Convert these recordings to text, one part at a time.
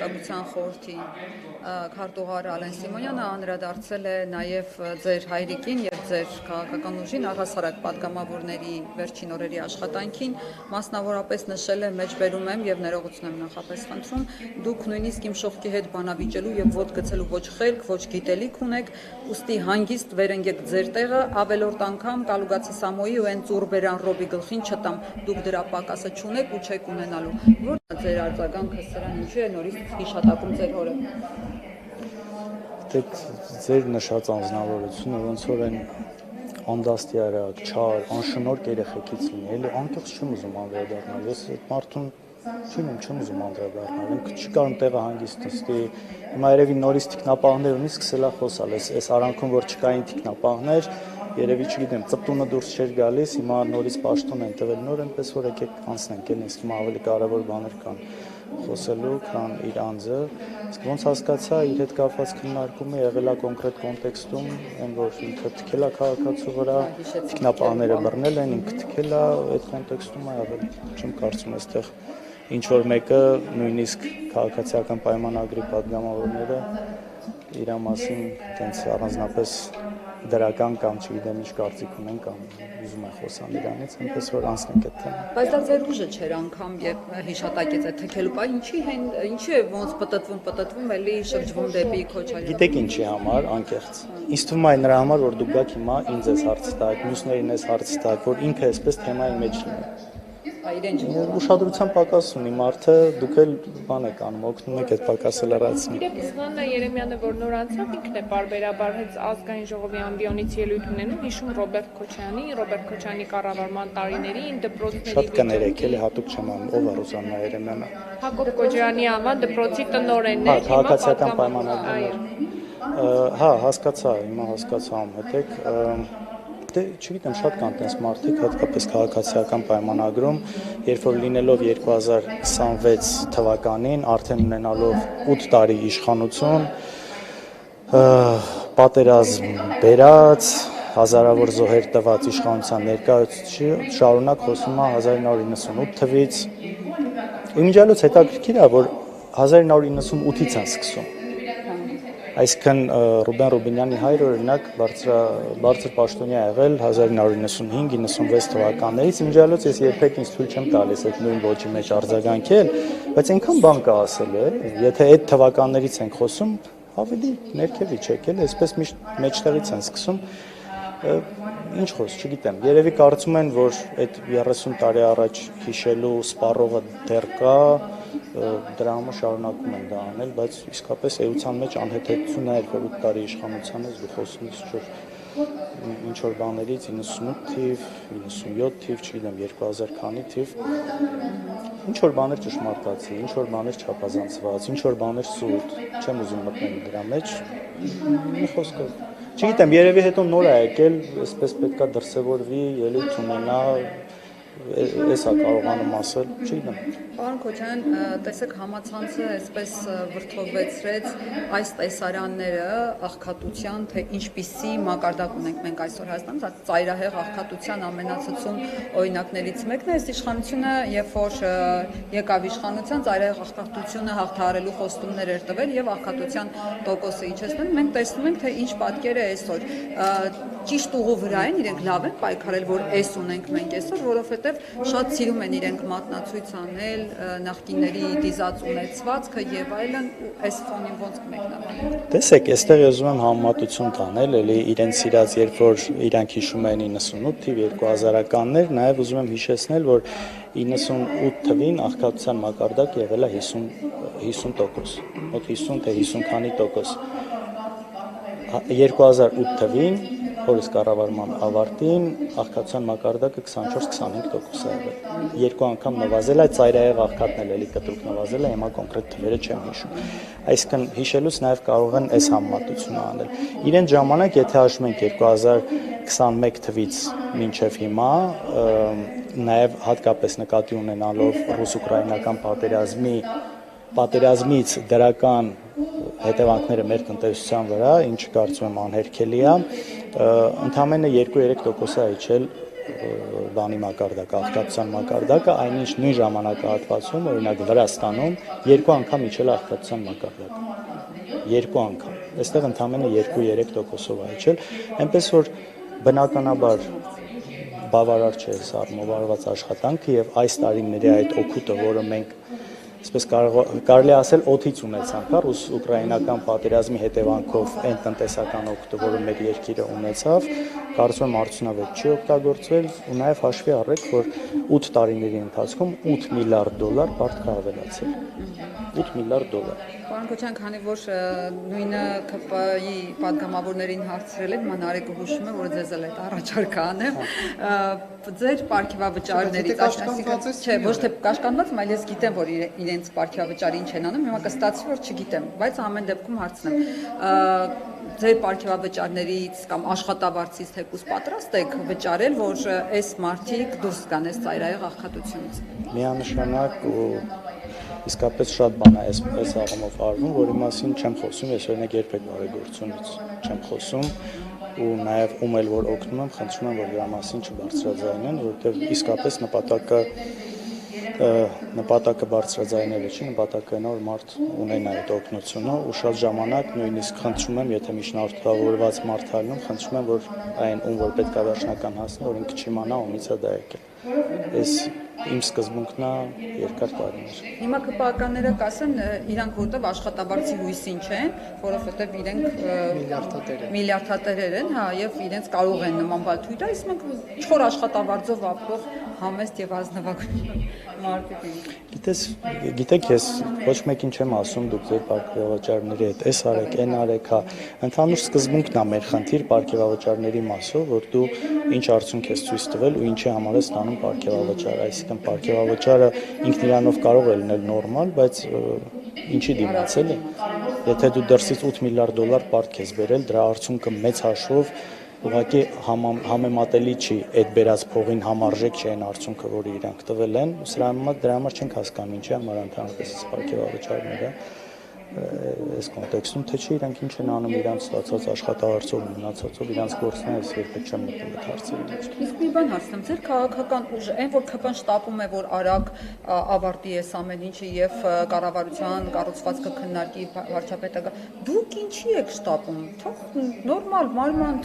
անվտանգության խորհրդի քարտուղար Ալեն Սիմոնյանը անդրադարձել է նաև ձեր հայրիկին եւ ձեր քաղաքական ուժին առհասարակ պատգամավորների վերջին օրերի աշխատանքին, մասնավորապես նշել է մեջբերում եմ եւ ներողություն եմ նախապես խնդրում, դուք նույնիսկ իմ շողքի հետ բանավիճելու եւ ոտ գցելու ոչ խելք, ոչ գիտելիք ունեք, ուստի հանգիստ վերընկեք ձեր տեղը, ավելորդ անգամ Կալուգացի Սամոյի ու այն ծուրբերան Ռոբի գլխին չտամ, դուք դրա պակասը չունեք ու չեք ունենալու։ Ո՞րն է ձեր արձագանքը սրան, ինչու է նորից հիշատակում ձեր հորը։ Ձեր նշած անձնավորությունը ոնց որ են անդաստիարակ, չար, անշնորհք երեխեքից լինի, էլի անկեղծ չեմ ուզում անդրադառնալ, ես այդ մարդուն չեմ ուզում անդրադառնալ, չկարում տեղը հանգիստ նստի, հիմա երևի նորից թիկնապահներ ունի, սկսել է խոսալ, այս արանքում որ չկային թիկնապահներ, երևի չգիտեմ, ծպտունը դուրս չէր գալիս, հիմա նորից պաշտոն են տվել նոր, այնպես որ եկեք անցնենք, էլի ինձ հիմա ավելի կարևոր բաներ կան խոսելու, քան իր անձը, իսկ ոնց հասկացա, իր հետ կապված քննարկումը եղել է կոնկրետ կոնտեքստում, այն որ ինքը թքել է քաղաքացու վրա, թիկնապահները բռնել են, ինքը թքել է, այդ կոնտեքստում է եղել, չեմ կարծում այստեղ ինչ որ մեկը նույնիսկ քաղաքացիական պայմանագրի պատգամավորները իր մասին տենց առանձնապես դրական կամ չգիտեմ ինչ կարծիք ունեն կամ ուզում են խոսան իրանից, այնպես որ անցնենք այդ թեման։ Բայց դա ձեր ուժը չէր անգամ եւ հիշատակեց այդ թքելու բան, ինչի է ոնց պտտվում էլի շրջվում դեպի Քոչարյան։ Գիտեք ինչի համար, անկեղծ։ Ինձ թվում է նրա համար, որ դուք գաք հիմա ինձ ես հարց տակ, մյուսներին ես հարց տակ, որ ինքը այսպես թեմայի մեջ լինի։ Ուշադրության պակաս ունի մարդը, դուք էլ բան եք անում, օգնում եք այդ պակասը լրացնել։ Իրեք Սվաննա Երեմյանը, որ նոր անցավ, ինքն է պարբերաբար հետ ազգային ժողովի ամբիոնից ելույթ ունենում, հիշում Ռոբերտ Քոչարյանի կառավարման տարիներին դպրոցների Շատ կներեք, էլի հատուկ չեմ անում, ով է Ռուզաննա Երեմյանը։ Հակոբ Կոջարյանի անվան դպրոցի տնօրենն է, քաղաքացիական պայմանագրում։ Հա, հասկացա, հիմա հասկացա հետեք Դե չգիտեմ, շատ կան տես մարդիկ, հատկապես քաղաքացիական պայմանագրում, երբ որ լինելով 2026 թվականին, արդեն ունենալով 8 տարի իշխանություն, պատերազմ բերած, հազարավոր զոհեր տված իշխանության ներկայացուցիչը շարունակ խոսում է 1998 թվից։ Իմիջիալոց հետաքրքիր է, որ 1998-ից են սկսում։ Այսինքն Ռուբեն Ռուբինյանի հայրը օրինակ բարձր պաշտոնյա եղել 1995-96 թվականներից, իմիջիալոց ես երբեք ինձ թույլ չեմ տալիս այդ նույն ոճի մեջ արձագանքել, բայց այնքան բան կա ասելու է, եթե այդ թվականներից ենք խոսում, ավելի ներքևի չեք էլ, այսպես միշտ մեջտեղից են սկսում, ինչ խոս, չգիտեմ, երևի կարծում են, որ այդ 30 տարի առաջ հիշելու սպառողը դեռ կա, դրա համար շարունակում են դա անել, բայց իսկապես էության մեջ անհեթեթություն է, որ 8 տարի իշխանության ես դու խոսում ես ինչ որ բաներից 98 թիվ, 97 թիվ, չգիտեմ 2000 քանի թիվ, ինչ որ բաներ ճշմարտացի, ինչ որ բաներ չափազանցված, ինչ որ բաներ սուտ, չեմ ուզում մտնել դրա մեջ, մի խոսքով, չգիտեմ, երևի հետո նոր է եկել, այսպես պետքա դրսևորվի, ելույթ ունենա, էս է կարողանում ասել, չգիտեմ։ Պարոն Քոչարյան, տեսեք համացանցը այսպես վրդովվեցրեց այս տեսարանները աղքատության, թե ինչպիսի մակարդակ ունենք մենք այսօր Հայաստանում, ծայրահեղ աղքատության ամենացածում օրինակներից մեկն է, այս իշխանությունը, երբ որ եկավ իշխանության, ծայրահեղ աղքատությունը հաղթահարելու խոստումներ էր տվել եւ աղքատության տոկոսը իջեցնել, մենք տեսնում ենք, թե ինչ պատկեր է այսօր։ Ճիշտ ուղու վրա են, իրենք լավ են պայքարել, որ այս ունենք մենք այսօր, որովհետև շատ սիրում են իրենք մատնացույց անել, նախկինների դիզած ունեցվածքը եւ այլն, այս ֆոնին ոնց կմեկնաբանենք։ Տեսեք, այստեղ ես ուզում եմ համեմատություն տանել, էլի իրենց սիրած, երբ որ իրանք հիշում են 98 թիվ 2000-ականներ, նաեւ ուզում եմ հիշեցնել, որ 98 թվին աղքատության մակարդակ եղել է 50%, մոտ 50 թե 50 քանի տոկոս։ 2008 թվին Հորս կառավարման ավարտին աղքատության մակարդակը 24-25% է եղել։ Երկու անգամ նվազել է, ծայրահեղ աղքատն էլ էլի կտրուկ նվազել է, հիմա կոնկրետ թվերը չեմ հիշում։ Այսինքն հիշելուց նաև կարող են այս համեմատությունը անել։ Իրեն ժամանակ, եթե հաշվում ենք 2021 թվից մինչև հիմա, նաև հատկապես նկատի ունենալով ռուս-ուկրաինական պատերազմից դրական հետևանքները մեր տնտեսության վրա, ինչը կարծում եմ անհերքելի է, ընդամենը 2-3% է իջել բանի մակարդակը, աղքատության մակարդակը, այնինչ նույն ժամանակահատվածում, օրինակ Վրաստանում 2 անգամ իջել է աղքատության մակարդակը։ 2 անգամ։ Այստեղ ընդամենը 2-3%-ով է իջել, այնպես որ բնականաբար բավարար չէ սառմով արված աշխատանքը եւ այս տարիների այդ օգուտը, որը մենք այսպես կարելի ասել օդից ունեցանք, ռուս-ուկրաինական պատերազմի հետևանքով այն տնտեսական օգուտը, որը մեր երկիրը ունեցավ, կարծում եմ արդյունավետ չի օգտագործվել ու նաև հաշվի առեք, որ 8 տարիների ընթացքում $8 միլիարդ պարտք է ավելացել։ $8 միլիարդ։ Պարոն Քոչյան, քանի որ նույնը ԿՊ-ի падգամավորներին հարցրել եք, Մանարեկը հուշում է, որ ձեզ էլ այդ առաջարկը անեմ, ձեր պարգևավճարներից, չէ, ոչ թե կաշկանդված, այլ ես գիտեմ, որ իրենց պարգևավճարի ինչ են անում, հիմա կստացվի, որ չգիտեմ, բայց ամեն դեպքում հարցնեմ, ձեր պարգևավճարներից կամ աշխատավարձից թեկուզ պատրաստ եք վճարել, որ այս մարդիկ դուրս գան այս ծայրահեղ աղքատությունից։ Միանշանակ ու իսկապես շատ բան է այս աղմով արվում, որի մասին չեմ խոսում, ես օրինակ երբեք բարեգործությունից չեմ խոսում ու նաև ում էլ որ օգնում եմ, խնդրում եմ, որ դրա մասին չբարձրաձայնեն, որովհետև իսկապես նպատակը բարձրաձայնելը չի, նպատակը նա որ մարդ ունենա այդ օգնությունը ու շատ ժամանակ նույնիսկ խնդրում եմ, եթե միջնորդավորված մարդ ալնում, խնդրում եմ, որ այն ում որ պետք է վերջնական հասնի, որ ինքը չիմանա ումից է դա եկել։ Այս իմ սկզբունքն է երկար տարիներ։ Հիմա ԿՊԱ-ականները կասեն, իրանք որտեվ աշխատավարձի հույսին չեն, որովհետև իրենք միլիարդատերեր են, հա, եւ իրենց կարող են նման բան թույլ տալ, իսկ մենք չոր աշխատավարձով ապրող համեստ եւ ազնվագույն մարդիկ ենք։ Գիտեք, ես ոչ մեկին չեմ ասում, դուք ձեր պարգևավճարների հետ էս արեք, այն արեք, հա, ընդհանուր սկզբունքն է մեր խնդիր պարգևավճարների մասով, որ դու ինչ արդյունք ես ցույց տվել ու ինչի համար ես ստանում պարգևավճար, այսինքն պարգևավճարը ինքն իրանով կարող է լինել նորմալ, բայց ինչի դիմաց էլի։ Եթե դու դրսից $8 միլիարդ պարտք ես բերել, դրա արդյունքը մեծ հաշվով ուղղակի համեմատելի չի այդ բերած փողին համարժեք չի այն արդյունքը, որը իրանք տվել են, դրա համար չենք հասկանում ինչի համար ընդհանրապես պարգևավճարները այս կոնտեքստում, թե չի իրանք ինչ են անում իրանք ստացած աշխատավարձով ու մնացածով, իրանք գործն է, ես երբեք չեմ մտնում այդ հարցերի մեջ։ Իսկ մի բան հարցնեմ, ձեր քաղաքական ուժը, այն որ ԿՊ-ն շտապում է, որ արագ ավարտի այս ամեն ինչը եւ կառավարության կառուցվածքը քննարկի վարչապետը, դուք ինչի եք շտապում։ Թող նորմալ մարմանդ,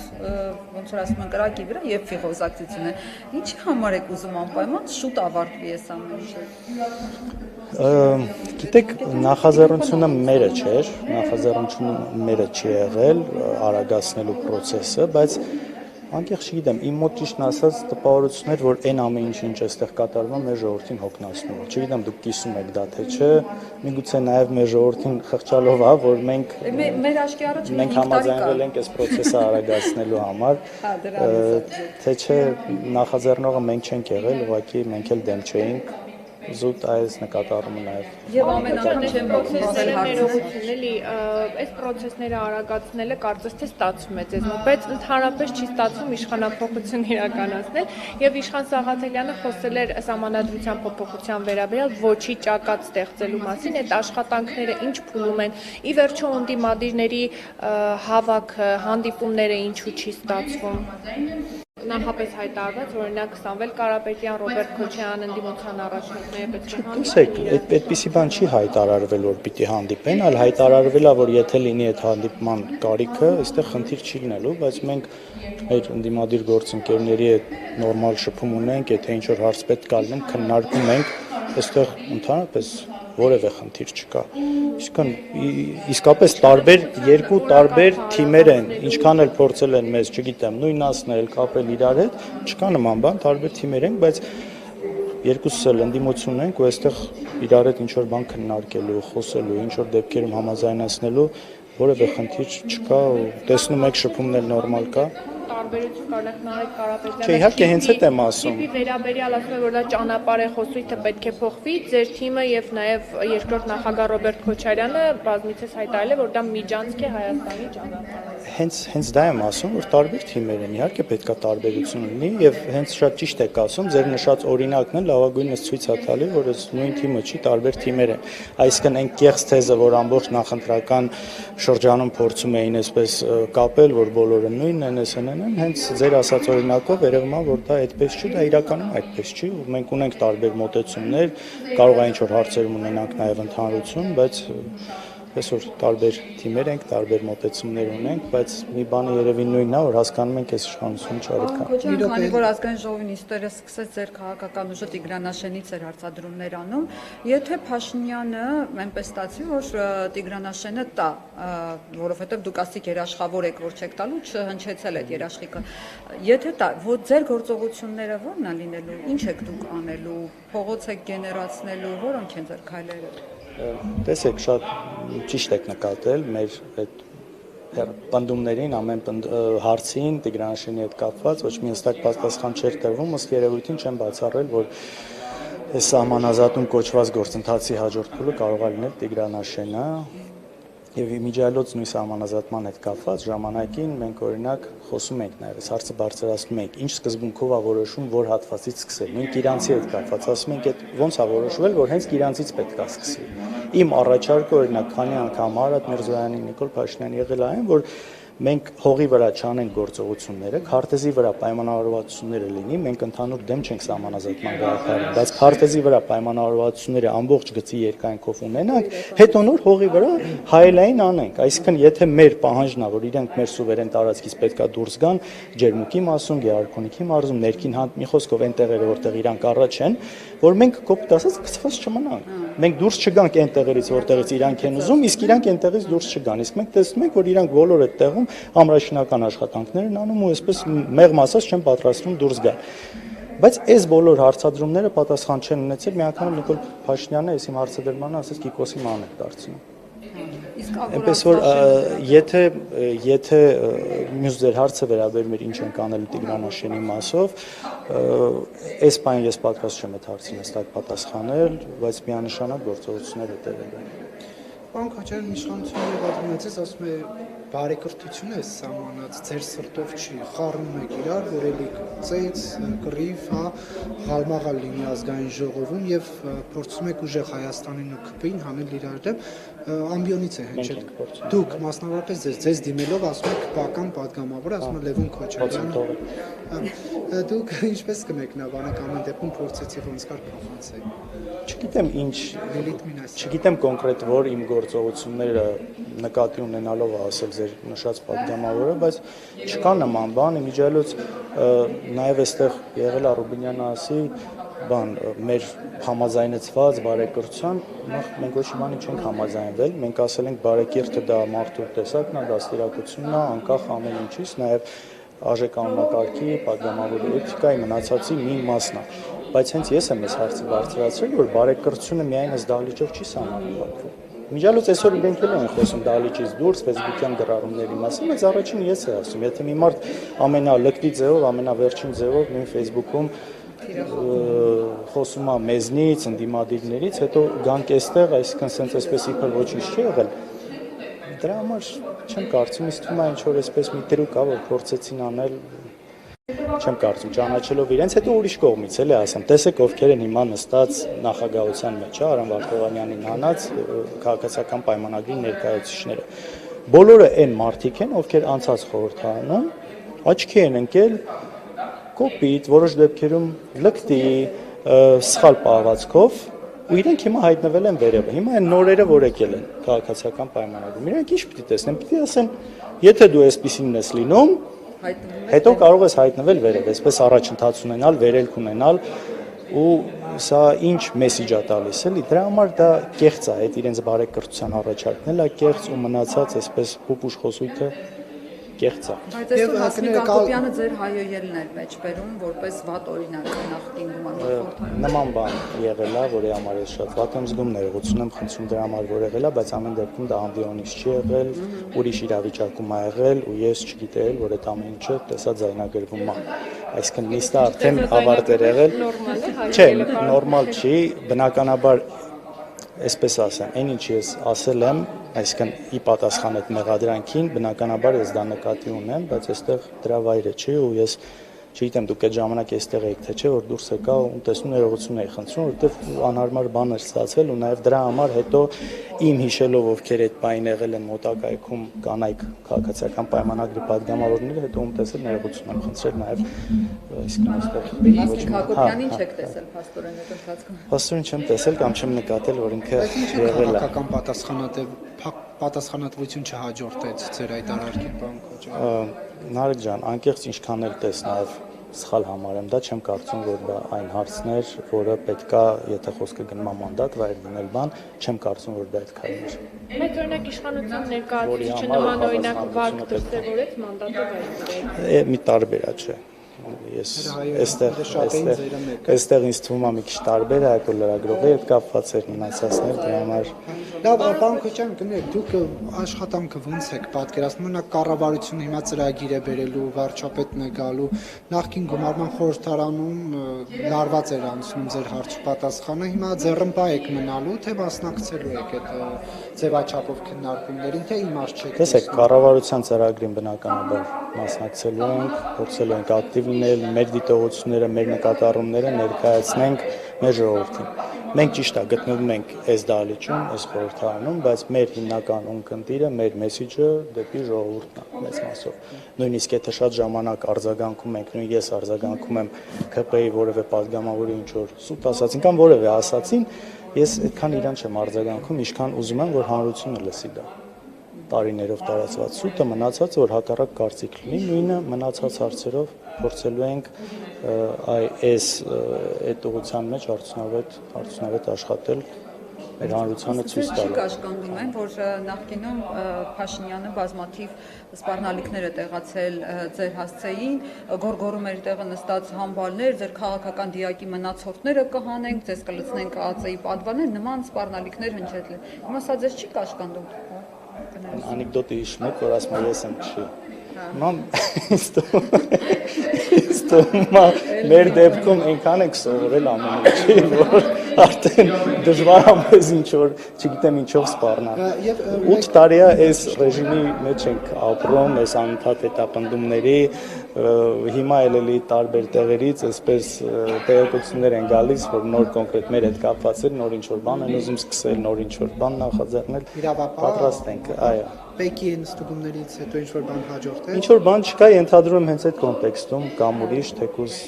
ոնց որ ասում են, կրակի վրա եւ ֆիղոզակցություն է։ Ինչի համար եք ուզում անպայման շուտ ավարտվի այս ամեն ինչը։ Գիտեք, նախաձեռնությունը մերը չէր, նախաձեռնությունը մերը չի եղել արագացնելու process-ը, բայց անկեղծ չգիտեմ, իմ մոտ ճիշտն ասած տպավորությունն էր, որ այն ամեն ինչ ինչ էստեղ կատարվում է մեր ժողովրդին հոգնածնում է։ Չգիտեմ դուք կիսում եք դա թե չէ, միգուցե նաև մեր ժողովրդին խղճալով է, որ մենք մեր աշկի առաջ մենք համաձայնվել ենք այս process-ը արագացնելու համար, թե չէ նախաձեռնողը մենք չենք եղել, ուղղակի մենք էլ դեմ չէինք զուտ այս նկատառումը նաև եւ ամեն անգամ չեմ process-ները ներողություն էլի այս process-ները արագացնելը կարծես թե ստացվում է ձեզ մոտ, բայց ընդհանրապես չի ստացվում իշխանափոխություն իրականացնել եւ Իշխան Սաղաթելյանը խոսել էր սահմանադրության փոփոխության վերաբերյալ ոչի ճակատ ստեղծելու մասին, այդ աշխատանքները ինչ փուլում են, ի վերջո ընդդիմադիրների հավաքը, հանդիպումները ինչու չի ստացվում։ Նախապես հայտարարված, որ օրինակ Սամվել Կարապետյան, Ռոբերտ Քոչյան ընդդիմության առաջնորդները պետք է հանդիպեն։ Այդպիսի բան չի հայտարարվել, որ պիտի հանդիպեն, այլ հայտարարվել է, որ եթե լինի այդ հանդիպման կարիքը, այստեղ խնդիր չի լինելու, բայց մենք մեր ընդդիմադիր գործընկերների հետ նորմալ շփում ունենք, եթե ինչ որ հարց պետք է լինի, քննարկում ենք, այստեղ ընդհանրապես որևէ խնդիր չկա։ Իսկապես երկու տարբեր թիմեր են, ինչքան էլ փորձել են մեզ, չգիտեմ, նույն ասնել, կապել իրար հետ, չկա նման բան, տարբեր թիմեր են, բայց երկուսս էլ ընդդիմություն ենք ու այստեղ իրար հետ ինչ որ բան քննարկելու, խոսելու, ինչ որ դեպքերում համաձայնացնելու որևէ խնդիր չկա ու տեսնում եք շփումն էլ նորմալ կա։ Տարբերություն կարելի է Նարեկ Կարապետյանը։ Չէ, իհարկե հենց այդ եմ ասում։ Տիպի վերաբերյալ ասում է, որ դա ճանապարհ է խոսույթը պետք է փոխվի, ձեր թիմը եւ նաեւ երկրորդ նախագահ Ռոբերտ Քոչարյանը բազմիցս հայտարարել է, որ դա միջանցք է Հայաստանի ճանապարհը։ Հենց դա եմ ասում, որ տարբեր թիմեր են, իհարկե պետք է տարբերություն լինի եւ հենց շատ ճիշտ եք ասում, ձեր նշած օրինակն է լավագույնս ցույց է տալի, որ այս նույն թիմը չի, տարբեր թիմեր են։ Այսինքն այն կեղծ թեզը, որ ամբողջ նախընտրական շրջանում փորձում էին այսպես կապել, որ բոլորը նույնն են, անեն, հենց ձեր ասած օրինակով երևում է, որ դա այդպես չի, դա իրականում այդպես չի, ու մենք ունենք տարբեր մոտեցումներ, կարող է ինչ-որ հարցերում ունենանք նաև ընդհանրություն, բայց այսօր տարբեր թիմեր ենք, տարբեր մոտեցումներ ունենք, բայց մի բանը երևի նույնն է, որ հասկանում ենք այս իշխանությունը չարիքա։ Քոչարյան, քանի որ ազգային ժողովի նիստերը սկսեց ձեր քաղաքական ուժը Տիգրանաշենից էր հարցադրումներ անում, եթե Փաշինյանը այնպես ստացվի, որ Տիգրանաշենը տա, որովհետև դուք ասիք երաշխավոր եք, որ չեք տալու, չհնչեցել այդ երաշխիքը։ Եթե տա, որ ձեր գործողությունները ո՞րն է լինելու, ինչ եք դուք անելու, փողոց եք գեներացնելու, որոնք են ձեր քայլերը։ Տեսեք, շատ ճիշտ եք նկատել մեր այդ պնդումներին, ամեն հարցին Տիգրանաշենի հետ կապված ոչ մի հստակ պատասխան չէր տրվում, ըստ երևույթին չեմ բացառել, որ այս սահմանազատում կոչված գործընթացի հաջորդ փուլը կարող է լինել Տիգրանաշենը եւ իմիջիայլոց նույն սահմանազատման հետ կապված ժամանակին մենք օրինակ խոսում ենք նաեւ այս հարցը բարձրացնում ենք ինչ սկզբունքով է որոշում որ հատվածից սկսել մենք իրանցի հետ կապված ասում ենք այդ ոնց է որոշվել որ հենց իրանցից պետք է սկսի իմ առաջարկը օրինակ քանի անգամ Արադ Միրզոյանի Նիկոլ Փաշինյանի եղել է այն որ մենք հողի վրա չանենք գործողությունները, քարտեզի վրա պայմանավորվածությունները լինի, մենք ընդհանուր դեմ չենք սահմանազատման գաղափարին, բայց քարտեզի վրա պայմանավորվածությունները ամբողջ գծի երկայնքով ունենանք, հետո նոր հողի վրա հայելային անենք, այսինքն եթե մեր պահանջն է, որ իրենք մեր սուվերեն տարածքից պետքա դուրս գան, Ջերմուկի մասում, Գեղարքունիքի մարզում, ներքին մի խոսքով այն տեղերը, որտեղ իրանք առաջ են, որ մենք կոպիտ ասած գծված չմնանք։ Մենք դուրս չգանք այն տեղերից, որտեղից իրանք են ուզում, իսկ իրանք այնտեղից դուրս չգան։ Իսկ մենք տեսնում ենք, որ իրանք բոլոր այդ տեղում ամրաշինական աշխատանքներ են անում ու այսպես մեղմ ասած չեն պատրաստվում դուրս գալ։ Բայց այս բոլոր հարցադրումները պատասխան չեն ունեցել, մի անգամ Նիկոլ Փաշինյանը այս իմ հարցադրմանը ասաց Կիկոսի ման է դարձնում։ Այնպես որ եթե մյուս ձեր հարցը վերաբերում էր ինչ ենք անելու Տիգրանաշենի մասով, այս բան ես պատրաստ չեմ այդ հարցին հստակ պատասխանել, բայց միանշանակ գործողություններ հետևել են։ Պարոն Քոչարյան, իշխանությունը եղած ունեցած ասում է բարեկրթություն է սահմանած, ձեր սրտով չի, խառնում եք իրար, որ էլի ծեծ, կռիվ, ղալմաղալ լինի ազգային ժողովում եւ փորձում եք ուժեղ Հայաստանին ու ԿՊ-ին հանել իրար դեմ, ամբիոնից է հնչել։ Դուք մասնավորապես ձեզ դիմելով ասում եք ԿՊ-ական падգամավոր, ասում է Լևոն Քոչարյանը։ Դուք ինչպես կմեկնաբանեք ամեն դեպքում փորձեցիք ոնց կար փոխանցել։ Չգիտեմ ինչ, չգիտեմ կոնկրետ որ իմ գործողությունները նկատի ունենալով ասել ձեր նշած падգամավորը, բայց չկա նման բան, իմիջիայլոց նաև այստեղ եղել է Ռուբինյանը ասի, բան մեր համաձայնեցված բարեկրթության, մենք ոչ մի բանի չենք համաձայնվել, մենք ասել ենք բարեկիրթը դա մարդու տեսակն է, դաստիարակությունն է, անկախ ամեն ինչից, նաև արժեկանոնակարգի, падգամավորի էթիկայի մնացածի մի մասն է, բայց հենց ես եմ այս հարցը բարձրացրել, որ բարեկրթությունը միայն այս դահլիճով չի սահմանափակվում։ Միջալուց այսօր իրենք էլ են խոսում դահլիճից դուրս, ֆեյսբուքյան գրառումների մասին, բայց առաջին ես եմ ասում, եթե մի մարդ ամենալկտի ձևով, ամենավերջին ձևով նույն ֆեյսբուքում խոսում է մեզնից, ընդդիմադիրներից, հետո գանք այստեղ, այսինքն սենց այսպես իբր ոչինչ չի եղել։ Դրա համար չեմ կարծում, իսկ թվում է ինչ որ այսպես մի տրուկ կա, որ փորձեցին անել, չեմ կարծում, ճանաչելով իրենց, հետո ուրիշ կողմից էլի ասեմ, տեսեք ովքեր են հիմա նստած նախագահության մեջ, Արամ Վարդանյանին հանած քաղաքացիական պայմանագրի ներկայացուցիչները։ Բոլորը այն մարդիկ են, ովքեր անցած խորհրդարանում աչքի են ընկել կոպիտ, որոշ դեպքերում լկտի, սխալ պահվածքով ու իրենք հիմա հայտնվել են վերևը։ Հիմա այն նորերը, որ եկել են քաղաքացիական պայմանագրում, իրենք ինչ պիտի տեսնեն, պիտի ասեն, եթե դու այսպեսին ես լինում, հետո կարող ես հայտնվել վերև, այսպես առաջընթաց ունենալ, վերելք ունենալ ու սա ինչ մեսիջ է տալիս էլի, դրա համար դա կեղծ է, այդ իրենց բարեկրթության առաջարկն էլ է կեղծ ու մնացած այսպես փուփուշ խոսույթը կեղծ է։ Բայց այսօր Հասմիկ Ակոբյանը ձեր հայոյելն էր մեջ բերում որպես վատ օրինակ նախկին գումարախորհրդարանում։ Նման բան եղել է, որի համար ես շատ վատ եմ զգում, ներողություն եմ խնդրում դրա համար, որ եղել է, բայց ամեն դեպքում դա ամբիոնից չի եղել, ուրիշ իրավիճակում է եղել ու ես չգիտեի, որ այդ ամեն ինչը տեսա ձայնագրվում է։ Այսինքն նիստը արդեն ավարտ էր եղել։ Չէ, նորմալ չի, բնականաբար այսպես ասեմ, այն ինչ ես ասել եմ, այսինքն ի պատասխան այդ մեղադրանքին, բնականաբար ես դա նկատի ունեմ, բայց այստեղ դրա վայրը չի ու ես չգիտեմ դուք այդ ժամանակ այստեղ եք թե չէ, որ դուրս եկա ու տեսնում ներողություն էի խնդրում, որովհետև անհարմար բան էր ստացվել ու նաև դրա համար հետո իմ հիշելով ովքեր այդ բային եղել են մոտակայքում կանայք քաղաքացիական պայմանագրի падգամավորները, հետո ում տեսել ներողություն եմ խնդրել նաև իսկն այստեղ Ասիկ Հակոբյանին չեք տեսել փաստորեն այդ ընթացքում։ Փաստորեն չեմ տեսել կամ չեմ նկատել, որ ինքը եղել է քաղաքական պատասխանատվություն չհաջորդեց ձեր այդ արարքի բան Քոջյան։ Նարեկ ջան, անկեղծ ինչքան էլ տես նաև սխալ համարեմ, դա չեմ կարծում, որ դա այն հարցն էր, որը պետքա, եթե խոսքը գնում է մանդատ, վայր դնել բան, չեմ կարծում, որ դա այդքան էր։ Մեծ օրինակ իշխանության ներկայացուցիչը նման օրինակ վարկ դրսևորեց մանդատը վայր դրեց։ Մի տարբերա չէ։ Ես այստեղ ինձ թվում է մի քիչ տարբեր է, այլ լրագրողի հետ կապված էր մնացածներ, դրա համար Լավ, պարոն Քոջյան, գնեք, դուք աշխատանքը ոնց եք պատկերացնում, օրինակ կառավարությունը հիմա ծրագիր է բերելու, վարչապետն է գալու, նախկին գումարման խորհրդարանում լարված էր անցնում ձեր հարցուպատասխանը, հիմա ձեռնպա եք մնալու, թե մասնակցելու եք այդ ձևաչափով քննարկումներին, թե իմաստ չեք։ Տեսեք, կառավարության ծրագրին բնականաբար մասնակցելու ենք, փորձելու ենք ակտիվ լինել, մեր դիտողությունները, մեր նկատառումները ներկայացնենք մեր ժողովրդին։ Մենք ճիշտ է գտնվում ենք այս դահլիճում, այս խորհրդարանում, բայց մեր հիմնական ունկնդիրը, մեր մեսիջը դեպի ժողովուրդն է մեծ մասով։ Նույնիսկ եթե շատ ժամանակ արձագանքում ենք, նույն ես արձագանքում եմ ԿՊ-ի որևէ падգամավորի ինչ որ սուտ ասացին կամ որևէ ասացին, ես այդքան իրան չեմ արձագանքում, ինչքան ուզում եմ, որ հանրությունը լսի դա։ Տարիներով տարածված սուտը մնացած որ հակառակ կարծիք լինի, նույնը մնացած հարցերով փորձելու ենք այս այդ ուղղության մեջ արդյունավետ աշխատել մեր հանրությանը ցույց տալ։ Կաշկանդում են, որ նախկինում Փաշինյանը բազմաթիվ սպառնալիքներ է տեղացել ձեր հասցեին, գորգորում էր տեղը նստած համբալներ, ձեր քաղաքական դիակի մնացորդները կհանենք, ձեզ կլցնենք ԱԱԾ-ի պատվաներ, նման սպառնալիքներ հնչեցել։ Հիմա սա ձեզ չի կաշկանդում։ Անեկդոտը հիշում եք, որ ասում եմ ես եմ չի։ Մամ մեր դեպքում այնքան ենք սովորել ամեն ինչի, որ արդեն դժվար է մեզ ինչ որ, չգիտեմ ինչով սպառնալ։ 8 տարի է այս ռեժիմի մեջ ենք ապրում, այս անընդհատ հետապնդումների, հիմա էլի տարբեր տեղերից այսպես տեղեկություններ են գալիս, որ նոր կոնկրետ մեր հետ կապված է, նոր ինչ որ բան են ուզում սկսել, նոր ինչ որ բան նախաձեռնել, պատրաստ ենք, այո։ Պեկի նստուգումներից հետո ինչ որ բան հաջորդել։ Ինչ որ բան չկա, ենթադրում եմ հենց այդ կոնտեքստում կամ ուրիշ թեկուզ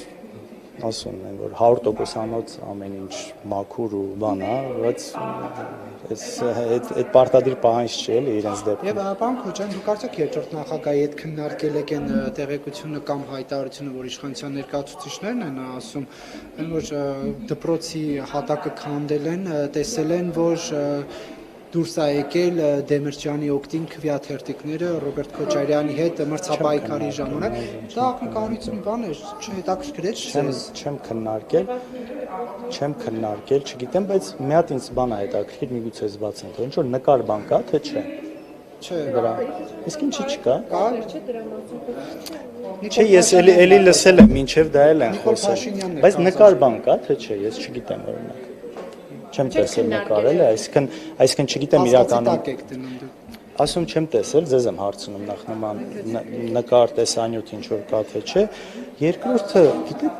ասում են, որ 100%-անոց ամեն ինչ մաքուր ու բան է, բայց այդ պարտադիր պահանջ չի էլի իրենց դեպքում։ Եվ պարոն Քոջյան, դուք արդյոք երկրորդ նախագահի հետ քննարկել եք այն տեղեկությունը կամ հայտարարությունը, որ իշխանության ներկայացուցիչներն են ասում, որ դպրոցի հատակը քանդել են, տեսել են, որ դուրս է եկել Դեմիրճյանի օգտին քվեաթերթիկները Ռոբերտ Քոչարյանի հետ մրցապայքարի ժամանակ։ Դա ակնկալիքն մի բան է, չհետաքրքրեց ձեզ։ Չեմ քննարկել, չգիտեմ, բայց մի հատ ինձ բան է հետաքրքիր, միգուցե զբացեն, թե ինչ որ նկար բան կա, թե չէ։ Չէ, դրա։ Իսկ ինչի չկա։ Կա։ Չէ, ես էլի լսել եմ, ինչև դա էլ են խոսել։ Բայց նկար բան կա, թե չէ, ես չգիտեմ օրինակ։ Չեմ տեսել նկարել, այսինքն չգիտեմ իրականում։ Ասում չեմ տեսել, ձեզ եմ հարցնում նախ նման նկար տեսանյութ ինչ որ կա թե չէ։ Երկրորդը, գիտեք,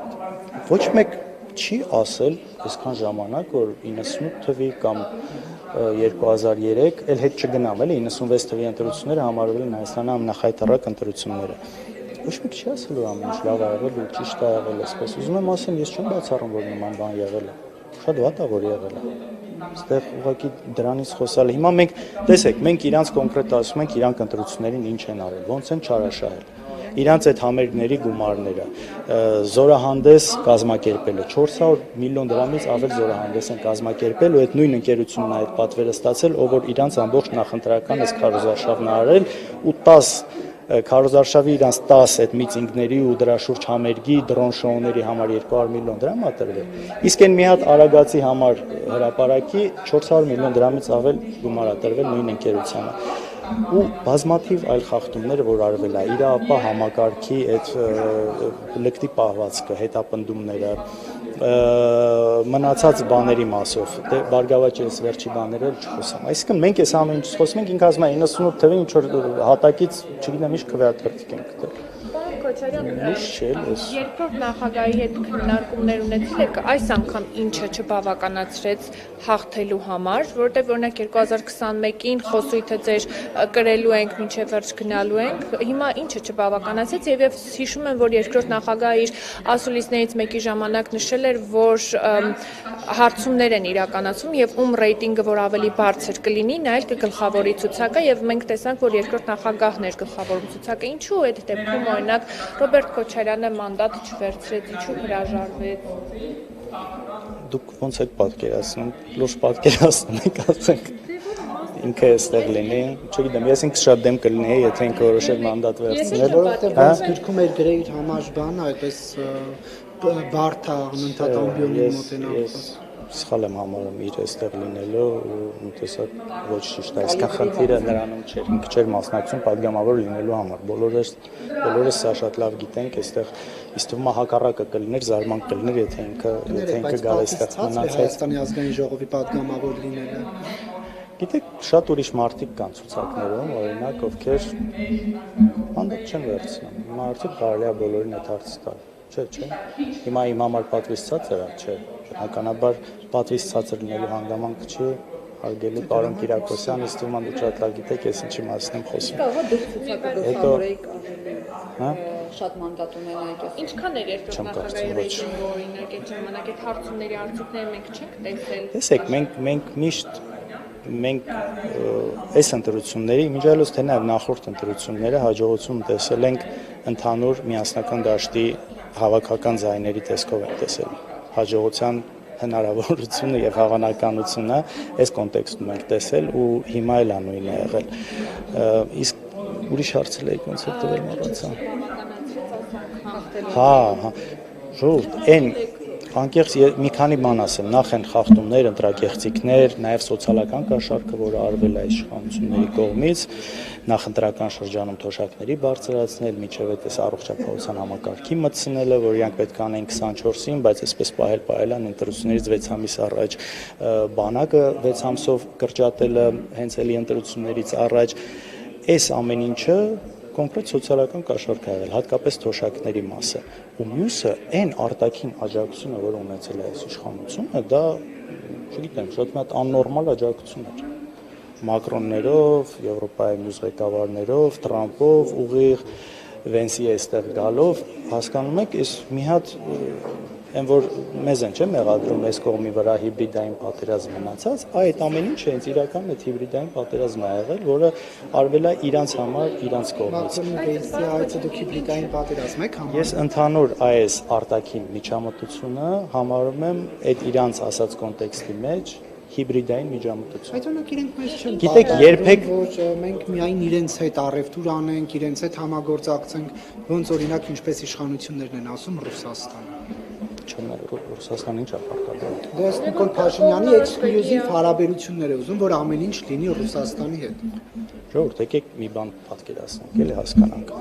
ոչ մեկ չի ասել այսքան ժամանակ, որ 98 թվի կամ 2003, էլ հետ չգնամ, էլի 96 թվի ընտրությունները համարվել են Հայաստանի ամենախայտառակ ընտրությունները։ Ոչ մեկ չի ասել, որ ամեն ինչ լավ ա եղել ու ճիշտ ա եղել, այսպես։ Ուզում եմ ասեմ, ես չեմ բացառում, որ նման բան եղել է։ Շատ վատ է որ եղել է։ Այստեղ ուղղակի դրանից խոսալը։ Հիմա մենք տեսեք, մենք իրանց կոնկրետ ասում ենք իրանք ընտրություններին ինչ են արել, ոնց են չարաշահել։ Իրանց այդ համերգների գումարները, զորահանդես կազմակերպելը 400 միլիոն դրամից ավել զորահանդես են կազմակերպել ու այդ նույն ընկերությունն է այդ պատվերը ստացել, ով որ իրանց ամբողջ նախընտրական այս քարոզարշավն արել ու 10 Քարոզարշավի իրանց 10 այդ միտինգների ու դրա շուրջ համերգի դրոն շոուների համար 200 միլիոն դրամ ա տրվել։ Իսկ այն մի հատ Արագածի համար հրապարակի 400 միլիոն դրամից ավել գումար ա տրվել նույն ընկերությանը։ Ու բազմաթիվ այլ խախտումներ, որ արվել է, իրապահ համակարգի այդ լկտի պահվածքը, հետապնդումները, մնացած բաների մասով, դե բարգավաճ ես վերջի բաները չխոսամ։ Այսինքն մենք այս ամեն ինչից խոսում ենք, ինքը ասում է 98 թվին ինչ որ հատակից, չգիտեմ, ինչ քվեաթերթիկ ենք գտել։ Քոչարյան, Շելս։ երկրորդ նախագահի հետ քննարկումներ ունեցել եք այս անգամ ինչը չբավականացրեց հաղթելու համար, որովհետև օրինակ 2021-ին խոսույթը ձեր կրելու ենք մինչև վերջ գնալու ենք, հիմա ինչը չբավականացեց եւ հիշում եմ, որ երկրորդ նախագահը իր ասուլիսներից մեկի ժամանակ նշել էր, որ հարցումներ են իրականացում եւ ում ռեյտինգը որ ավելի բարձր կլինի, նա էլ կգլխավորի ցուցակը եւ մենք տեսանք, որ երկրորդ նախագահն էր գլխավորում ցուցակը։ Ինչու այդ դեպքում օրինակ Ռոբերտ Քոչարյանը մանդատ չվերցրեց, ինչու հրաժարվեց։ Դուք ոնց եք պատկերացնում, լուրջ պատկերացնում եք, ասենք ինքը այստեղ լինի, չգիտեմ, ես ինքս շատ դեմ կլինեի, եթե ինքը որոշեր մանդատ վերցնել, որովհետև ոնց գրքում էր գրեիր համար բանը, այդպես բարդ է անընդհատ ամբիոնի մոտենալու։ Սխալ եմ համարում իր այստեղ լինելու ու տեսակ ոչ ճիշտ է, այսքան խնդիրը նրանում չէր, ինքը չէր մասնակցում падգամավոր լինելու համար, բոլորս սա շատ լավ գիտենք, այստեղ իսկ թվում է հակառակը կլիներ, զարմանք կլիներ, եթե ինքը գալ այստեղ մնացած Հայաստանի ազգային ժողովի падգամավոր լինելը։ Գիտեք, շատ ուրիշ մարդիկ կան ցուցակներում, օրինակ, ովքեր մանդատ չեն վերցնում, հիմա արդյոք կարելի է բոլորին այդ հարցը տալ, չէ, հիմա իմ համար պատվից ցածր է, չէ, բնականաբար պատվից ցածր լինելու հանգամանք չի, հարգելի պարոն Կիրակոսյան, ըստ ուրեմն դուք շատ լավ գիտեք, ես ինչի մասին եմ խոսում։ Կարող է դուք ցուցակը գլխավորեիք ավելի շատ մանդատ ունենայիք։ Ինչքան էր երկրորդ նախագահի ռեյտինգը օրինակ այդ ժամանակ այդ հարցումների արդյունքները մենք չենք տեսել։ Տեսեք, մենք միշտ այս ընտրությունների, իմիջիալոց թե նաև նախորդ ընտրությունները հաջողություն տեսել ենք ընդհանուր միասնական դաշտի հավաքական ձայների տեսքով ենք տեսել։ Հաջողության հնարավորությունը եւ հավանականությունը այս կոնտեքստում ենք տեսել ու հիմա էլ անույնն է եղել։ Իսկ ուրիշ հարցեր եք ոնց է տվել մոռացա։ Հա, ժողովուրդ, այն անկեղծ մի քանի բան ասեմ, նախ են խախտումներ, ընտրագեղձիկներ, նաև սոցիալական կաշառքը, որը արվել է իշխանությունների կողմից, նախընտրական շրջանում թոշակների բարձրացնել, մինչև այդպես առողջապահության համակարգի մտցնելը, որ իրանք պետք է անեն 24-ին, բայց այսպես պահել են ընտրություններից 6 ամիս առաջ, բանակը 6 ամսով կրճատելը հենց էլի ընտրություններից առաջ, այս ամեն ինչը կոնկրետ սոցիալական կաշառք է եղել, հատկապես թոշակների մասը, ու մյուսը այն արտաքին աջակցությունը, որ ունեցել է այս իշխանությունը, դա, չգիտեմ, շատ մի հատ աննորմալ աջակցություն էր, Մակրոններով, Եվրոպայի մյուս ղեկավարներով, Թրամփով, ուղիղ Վենսի այստեղ գալով, հասկանում եք, այս մի հատ այն որ մեզ են չէ մեղադրում այս կողմի վրա հիբրիդային պատերազմ մնացած, այդ ամեն ինչը հենց իրական այդ հիբրիդային պատերազմն է եղել, որը արվել է իրանց համար, իրանց կողմից։ Վենսի այցը դուք հիբրիդային պատերազմ եք համարում։ Ես ընդհանուր այս արտաքին միջամտությունը համարում եմ այդ իրանց ասած կոնտեքստի մեջ հիբրիդային միջամտություն։ Այդ օրինակ իրենք մեզ չեն Գիտեք, երբեք որ մենք միայն իրենց հետ առևտուր անենք, իրենց հետ համագործակցենք, ոնց օրինակ ինչպես իշխանություններն են ասում Ռուսաստանը։ Չեմ Ռուսաստանը ինչ է պարտադիր։ Դե ըստ Նիկոլ Փաշինյանի էքսկլյուզիվ հարաբերություններ է ուզում, որ ամեն ինչ լինի Ռուսաստանի հետ։ Ժողովուրդ, եկեք մի բան պատկերացնենք, էլի հասկանանք։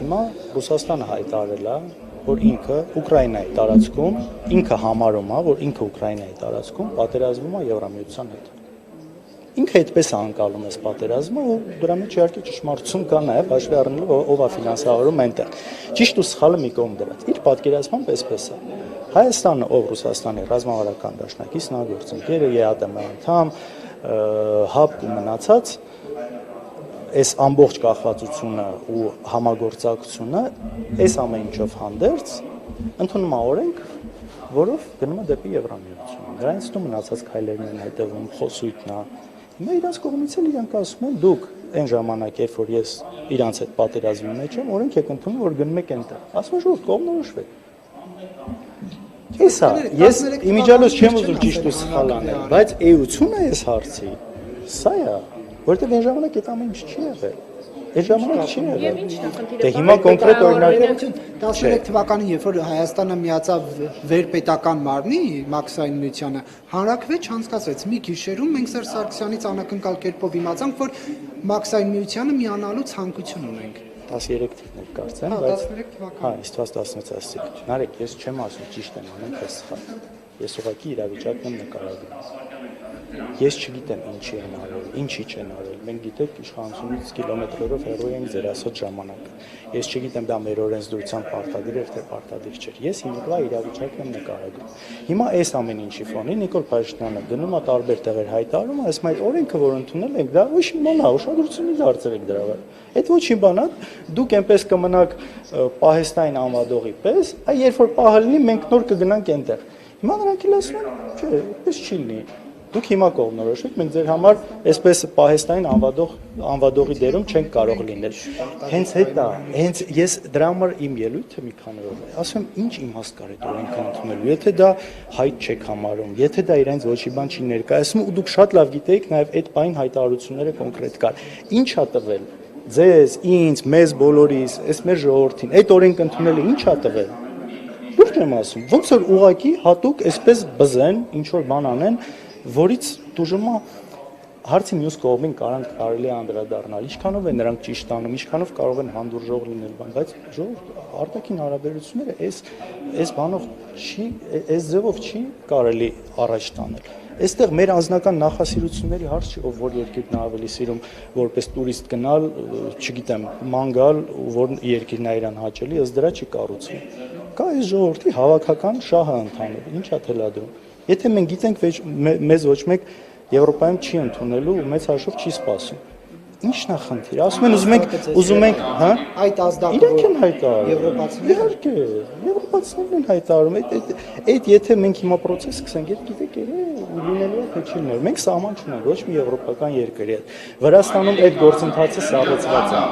Հիմա Ռուսաստանը հայտարարել է, որ ինքը Ուկրաինայի տարածքում, ինքը համարում է, որ ինքը Ուկրաինայի տարածքում պատերազմում է Եվրամիության հետ։ Ինքը այդպես է անցալում այս պատերազմը, ու դրա մեջ իհարկե ճշմարտություն կա նաև հաշվի առնելով ով է ֆինանսավորում այնտեղ։ Ճիշտ ու սխալը մի կողմ դրած։ Իր պատկերացմամբ այսպես է։ Հայաստանը, ով Ռուսաստանի ռազմավարական դաշնակիցն է, գործընկերը, ԵԱՏՄ անդամ, ՀԱՊԿ ու մնացած, այս ամբողջ կախվածությունը ու համագործակցությունը, այս ամեն ինչով հանդերձ ընդունում է օրենք, որով գնում է դեպի Եվրամիություն։ Դրանից հետո մնացած քայլերն են հետևում, խոսույթն է։ Հիմա իրանց կողմից էլ իրանք ասում են դուք այն ժամանակ, երբ որ ես իրանց հետ պատերազմի մեջ եմ, օրենք եք ընդունում, որ գնում եք այնտեղ։ Ասում են ժողովուրդ կողմնորոշվեք։ Էսա, ես իմիջիալոց չեմ ուզում ճիշտ ու սխալ անել, բայց էությունը այս հարցի, սա է, որովհետև այն ժամանակ այդ ամեն ինչ չի եղել։ Այդ ժամանակ չի եղել։ Դե հիմա կոնկրետ օրինակ 13 թվականին, երբ որ Հայաստանը միացավ վերպետական մարմնի Մաքսային միությանը, հանրաքվե չանցկացվեց։ Մի գիշերում մենք Սերժ Սարգսյանից անակնկալ կերպով իմացանք, որ Մաքսային միությանը միանալու ցանկություն ունենք։ 13 թիվներ կարծեմ, բայց հա, իստված 16 ասիկ։ Նարեկ, ես չեմ ասում ճիշտ եմ անում, թե սխալ։ Ես ուղղակի իրավիճակն եմ նկարագրում։ Ես չգիտեմ ինչի են արել, ինչի չեն արել։ Մենք գիտեք իշխանությունից կիլոմետրերով հեռու ենք ձեր ասած ժամանակը։ Ես չգիտեմ դա մեր օրենսդրությամբ պարտադիր էր թե պարտադիր չէր։ Ես հիմիկվա իրավիճակն եմ նկարագրում։ Հիմա այս ամեն ինչի ֆոնին Նիկոլ Փաշինյանը գնում է տարբեր տեղեր հայտարարում, ասում է այդ օրենքը, որ ընդունել ենք, դա ոչ մի բան է, ուշադրություն դարձրեք դրա վրա։ Այդ ոչ մի բան է, դուք այնպես կմնաք Պահեստային անվադողի պես, այ երբ որ պահը լինի, մենք նոր կգնանք այնտեղ։ Հիմա նրանք էլ ասում են, չէ, այդպես չի լինի։ Դուք հիմա կողմնորոշվեք, մենք ձեր համար այսպես Պահեստային անվադողի դերում չենք կարող լինել։ Հենց հետա, հենց ես դրա համար իմ ելույթը մի քանի օր է։ Ասում եմ, ինչ իմաստ կար այդ օրենքը ընդունելու, եթե դա հայտ չեք համարում, եթե դա իրենց ոչ մի բան չի ներկայացնում ու դուք շատ լավ գիտեիք նաև այդ բային հայտարարությունները կոնկրետ կար։ Ինչ ա տվել ձեզ, ինձ, մեզ բոլորիս, այս մեր ժողովրդին, այդ օրենքը ընդունելը ինչ ա տվել։ Դուրս եմ ասում, ոնց որ ուղակի հատուկ այսպես բզեն, ինչ որ բան անեն, որից դժումա հարցի մյուս կողմին կարելի է անդրադառնալ, ինչքանով են նրանք ճիշտ անում, ինչքանով կարող են հանդուրժող լինել բան, բայց արտաքին հարաբերությունները այս բանով չի, այս ձևով չի կարելի առաջ տանել։ Այստեղ մեր անձնական նախասիրությունների հարց չի, ով որ երկիրն ավելի սիրում որպես տուրիստ գնալ, չգիտեմ, ման գալ, որ երկիրն է իրան հաճելի, ըստ դրա չի կառուցվում։ Կա այս ժողովրդի հավաքական շահը ընդհանուր, ինչ է թելադրում։ Եթե մենք գիտենք մեզ ոչ մեկ Եվրոպայում չի ընդունելու ու մեծ հաշվով չի սպասում։ Ինչն է խնդիրը։ Ասում են ուզում ենք, հա? Այդ ազդակը իրենք են հայտարարում։ Եվրոպացիները իհարկե, եվրոպացիներն են հայտարարում։ Այդ եթե մենք հիմա process սկսենք, այդ գիտեք, լինելու է թե չի լինելու։ Մենք սահման չունենք ոչ մի եվրոպական երկրի հետ։ Վրաստանում այդ գործընթացը սառեցված է։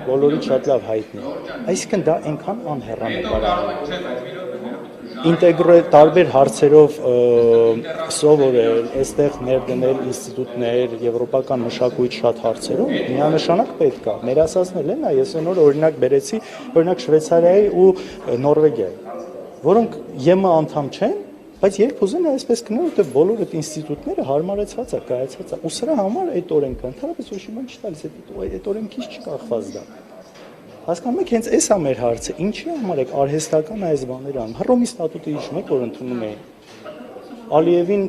Բոլորի շատ լավ հայտնի է։ Այսինքն դա այնքան անհեռանկար ինտեգրել տարբեր հարցերով սովորել, այստեղ ներդնել ինստիտուտներ, եվրոպական մշակույթ շատ հարցերով միանշանակ պետք է։ Մեր ասածն էլ է, ես այն օրինակ բերեցի, օրինակ Շվեյցարիայի ու Նորվեգիայի, որոնք ԵՄ անդամ չեն, բայց երբ ուզեն այսպես կնեն, որտեղ բոլոր այդ ինստիտուտները հարմարեցված է, կայացած է, ու սրա համար այդ օրենքը ընդհանրապես ոչ մի բան չի տալիս, այդ օրենքից չկախված դա։ Հասկանում եք, հենց այս է մեր հարցը, ինչի համար եք արհեստական այս բաները անում։ Հռոմի ստատուտը հիշում եք, որ ընդունում էին։ Ալիևին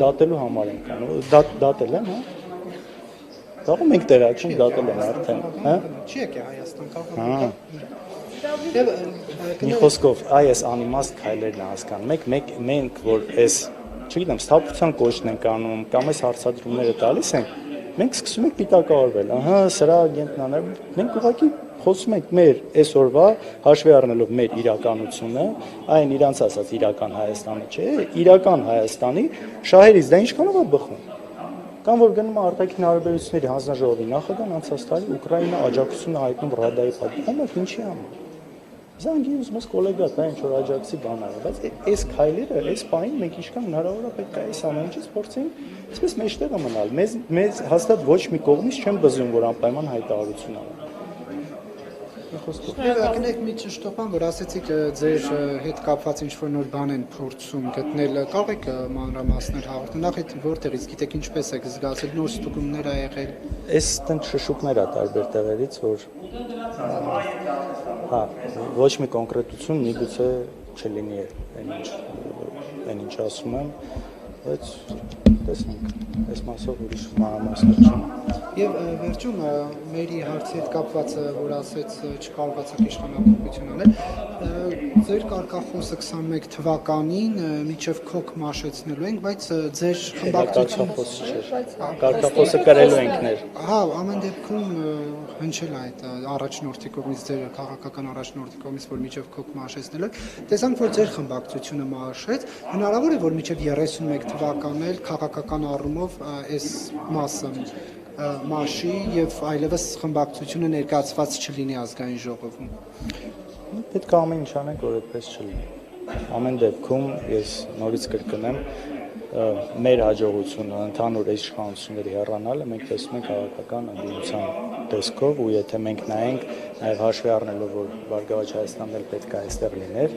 դատելու համար ենք անում, դատել են, հա։ Դաղում ենք տեղակում դատել են արդեն, հա։ չի եկել Հայաստան Հա։ Եվ Մի խոսքով, այս անիմաստ քայլերն հասկանում եք, մենք որ այս, չգիտեմ, ստապության կոչն ենք անում, կամ այս հարցադրումները տալիս ենք, մենք սկսում ենք պիտակավորվել, ահա, սրա агентն անել, մենք ուղղակի խոսում ենք մեր այսօրվա հաշվի առնելով մեր իրականությունը, այն իրանց ասած իրական Հայաստանը չէ, իրական Հայաստանի շահերից դա ինչքանով է բխում։ Կամ որ գնում է արտաքին հարաբերությունների հանձնաժողովի նախագահան անցած տարի Ուկրաինա աջակցությունը հայտնում Ռադայի պատգամը, ինչի համար։ Զանգի ուզում ես գոլեգա, դա ինչ որ աջակցի բան արա, բայց այս քայլերը, այս պահին մենք ինչքան հնարավոր է պետք է այս ամեն ինչից փորձենք, այսպես մեջտեղը մնալ։ Մեզ հաստատ ոչ մի կողմից չեն բզում, որ անպայման հայտարարություն անեն։ Եվ կնեք մի ճշտոպան, որ ասեցիք ձեր հետ կապված ինչ-որ նոր բան են փորձում գտնել, կարող եք մանրամասներ հաղորդել, նախ այդ որտեղից գիտեք ինչպես եք զգացել, նոր ստուգումներ ա եղել։ Այս տենց շշուկներ ա տարբեր տեղերից, որ հա, ոչ մի կոնկրետություն միգուցե չլինի այն ինչ ասում եմ, բայց տեսնենք, այս մասով ուրիշ մանրամասներ չեմ։ Եվ վերջում մերի հարցի հետ կապված, որ ասեց չկարողացաք իշխանապահություն անել, ձեր կարգախոսը 21 թվականին միջև քոք մաշեցնելու ենք, բայց ձեր խմբակցությունը Կարգախոսը կրելու ենք։ Հա, ամեն դեպքում հնչել է այդ առաջնորդի կողմից, ձեր քաղաքական առաջնորդի կողմից, որ միջև քոք մաշեցնելու եք, տեսանք, որ ձեր խմբակցությունը մաշեց, հնարավոր է, որ միջև 31 թվականն էլ քաղաքական առումով այս մասը մաշի եւ այլևս խմբակցությունը ներկայացված չլինի ազգային ժողովում։ Պետք է ամեն ինչ անենք, որ այդպես չլինի։ Ամեն դեպքում ես նորից կրկնեմ, մեր հաջողությունը ընդհանուր այս իշխանությունների հեռանալը մենք տեսնում ենք քաղաքական ընդդիմության տեսքով ու եթե մենք նայենք նաև հաշվի առնելով, որ Բարգավաճ Հայաստանն էլ պետք է այստեղ լիներ,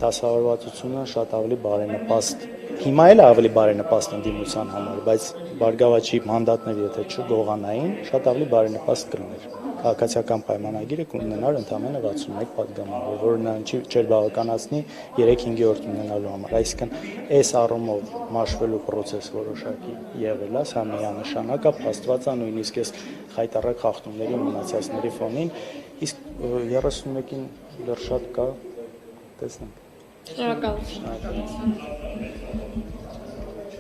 դասավորվածությունը շատ ավելի բարենպաստ, հիմա էլ ավելի բարենպաստ ընդդիմության համար, բայց Բարգավաճի մանդատները եթե չգողանային, շատ ավելի բարենպաստ կլիներ։ քաղաքացիական պայմանագիրը կունենար ընդամենը 61 պատգամավոր, որը նրան չէր բավականացնի 3/5 ունենալու համար։ Այսինքն այս առումով մաշվելու process որոշակի եղել է, սա միանշանակ է, փաստված է նույնիսկ այս խայտառակ խախտումների մնացածների ֆոնին, իսկ 31-ին դեռ շատ կա, տեսնենք։ Շնորհակալություն։